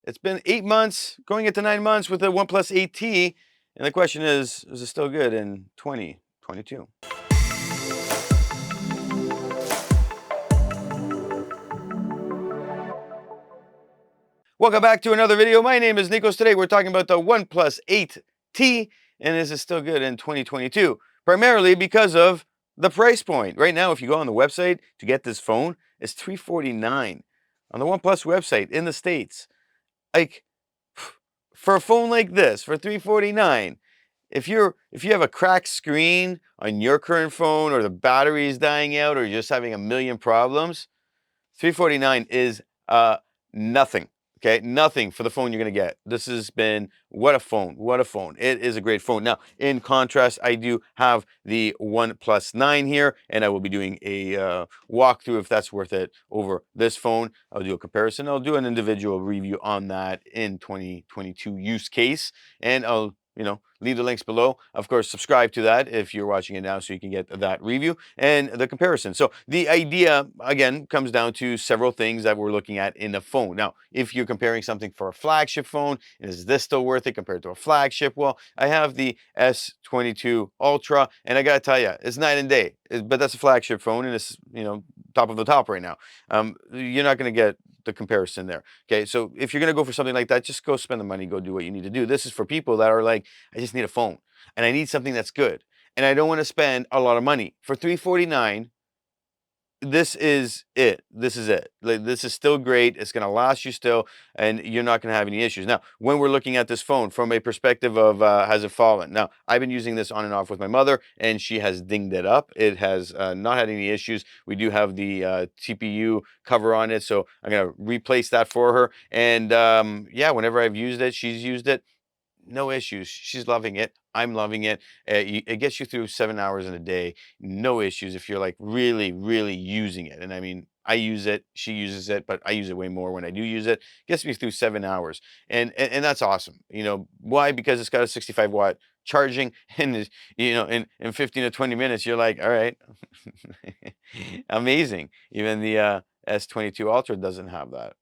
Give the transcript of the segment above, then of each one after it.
It's been 8 months, going into 9 months with the OnePlus 8T, and the question is it still good in 2022? Welcome back to another video. My name is Nikos. Today we're talking about the OnePlus 8T, and is it still good in 2022? Primarily because of the price point. Right now, if you go on the website to get this phone, it's $349 on the OnePlus website in the States. Like, for a phone like this, for $349, if you have a cracked screen on your current phone, or the battery is dying out, or you're just having a million problems, $349 is nothing. Okay, nothing for the phone you're gonna get. This has been, what a phone, what a phone. It is a great phone. Now, in contrast, I do have the OnePlus 9 here, and I will be doing a walkthrough if that's worth it over this phone. I'll do a comparison. I'll do an individual review on that in 2022 use case, and I'll leave the links below. Of course, subscribe to that if you're watching it now so you can get that review and the comparison. So the idea, again, comes down to several things that we're looking at in a phone. Now, if you're comparing something for a flagship phone, is this still worth it compared to a flagship? Well, I have the S22 Ultra, and I gotta tell you, it's night and day. But that's a flagship phone, and it's, top of the top right now. You're not gonna get the comparison there. Okay, so if you're gonna go for something like that, just go spend the money, go do what you need to do. This is for people that are like, I just need a phone and I need something that's good, and I don't want to spend a lot of money. For $349, this is it. This is it. Like, this is still great. It's going to last you still, and you're not going to have any issues. Now, when we're looking at this phone from a perspective of has it fallen? Now, I've been using this on and off with my mother, and she has dinged it up. It has not had any issues. We do have the TPU cover on it, so I'm going to replace that for her. And yeah, whenever I've used it, she's used it, no issues. She's loving it. I'm loving it. It gets you through 7 hours in a day. No issues if you're like really, really using it. And I mean, I use it, she uses it, but I use it way more when I do use it. Gets me through 7 hours. And that's awesome. Why? Because it's got a 65-watt charging, and in 15 to 20 minutes, you're like, all right, amazing. Even the S22 Ultra doesn't have that.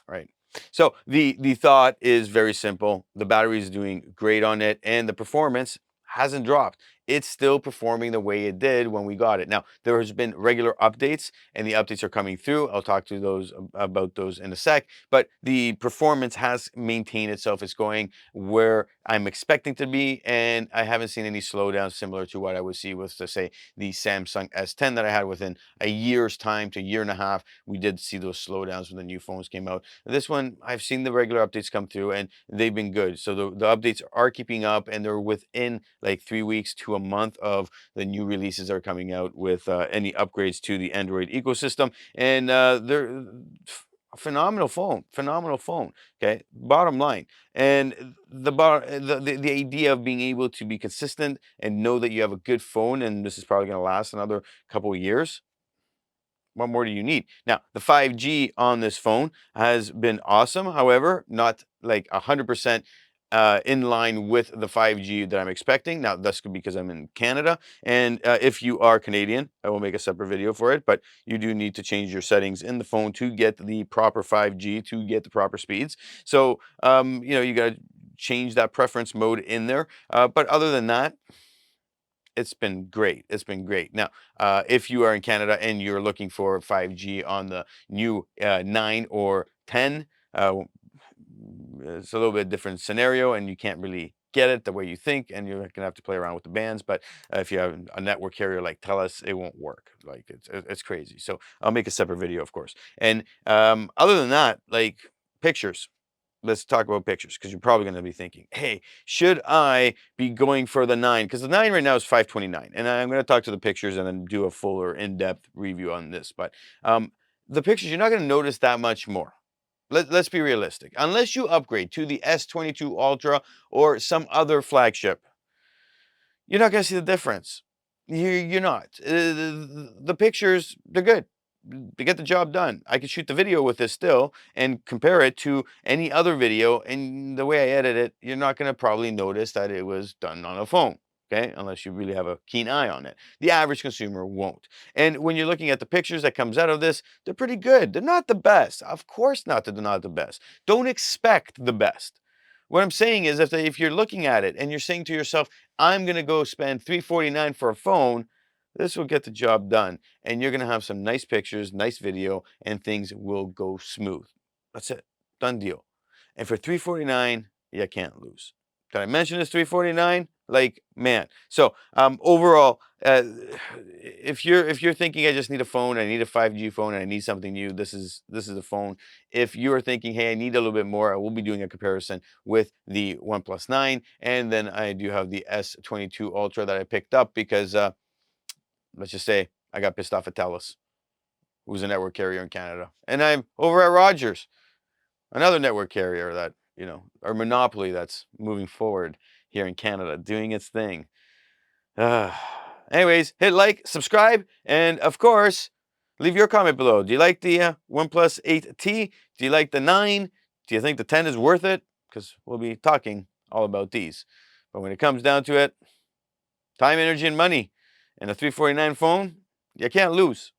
Right. So the thought is very simple. The battery is doing great on it, and the performance hasn't dropped. It's still performing the way it did when we got it. Now, there has been regular updates, and the updates are coming through. I'll talk to those about those in a sec. But the performance has maintained itself. It's going where I'm expecting to be, and I haven't seen any slowdowns similar to what I would see with, say, the Samsung S10 that I had. Within a year's time to year and a half, we did see those slowdowns when the new phones came out. This one, I've seen the regular updates come through, and they've been good. So the updates are keeping up, and they're within like 3 weeks to a month of the new releases are coming out with any upgrades to the Android ecosystem. And they're a phenomenal phone, phenomenal phone. Okay, bottom line. And the idea of being able to be consistent and know that you have a good phone, and this is probably going to last another couple of years, what more do you need? Now, the 5G on this phone has been awesome. However, not like 100% in line with the 5G that I'm expecting. Now, that's because I'm in Canada. And if you are Canadian, I will make a separate video for it. But you do need to change your settings in the phone to get the proper 5G, to get the proper speeds. So, you got to change that preference mode in there. But other than that, it's been great. It's been great. Now, if you are in Canada and you're looking for 5G on the new 9 or 10, it's a little bit different scenario, and you can't really get it the way you think, and you're gonna have to play around with the bands. But if you have a network carrier like TELUS, it won't work. Like, it's crazy. So I'll make a separate video, of course. And other than that, like, pictures. Let's talk about pictures, because you're probably going to be thinking, hey, should I be going for the 9? Because the 9 right now is 529, and I'm going to talk to the pictures and then do a fuller in-depth review on this. But the pictures, you're not going to notice that much more. Let's be realistic. Unless you upgrade to the S22 Ultra or some other flagship, you're not going to see the difference. You're not. The pictures, they're good. They get the job done. I can shoot the video with this still and compare it to any other video, and the way I edit it, you're not going to probably notice that it was done on a phone. okay? Unless you really have a keen eye on it. The average consumer won't. And when you're looking at the pictures that comes out of this, they're pretty good. They're not the best. Of course not, they're not the best. Don't expect the best. What I'm saying is if you're looking at it and you're saying to yourself, I'm going to go spend $349 for a phone, this will get the job done. And you're going to have some nice pictures, nice video, and things will go smooth. That's it. Done deal. And for $349, you can't lose. Did I mention this $349? Like, man. So overall, if you're thinking I just need a phone, I need a 5G phone, and I need something new, this is the phone. If you're thinking, hey, I need a little bit more, I will be doing a comparison with the OnePlus 9, and then I do have the S22 Ultra that I picked up because let's just say I got pissed off at TELUS, who's a network carrier in Canada, and I'm over at Rogers, another network carrier that, or monopoly that's moving forward here in Canada, doing its thing. Anyways, hit like, subscribe, and of course, leave your comment below. Do you like the OnePlus 8T? Do you like the 9? Do you think the 10 is worth it? Because we'll be talking all about these. But when it comes down to it, time, energy, and money, and a $349 phone, you can't lose.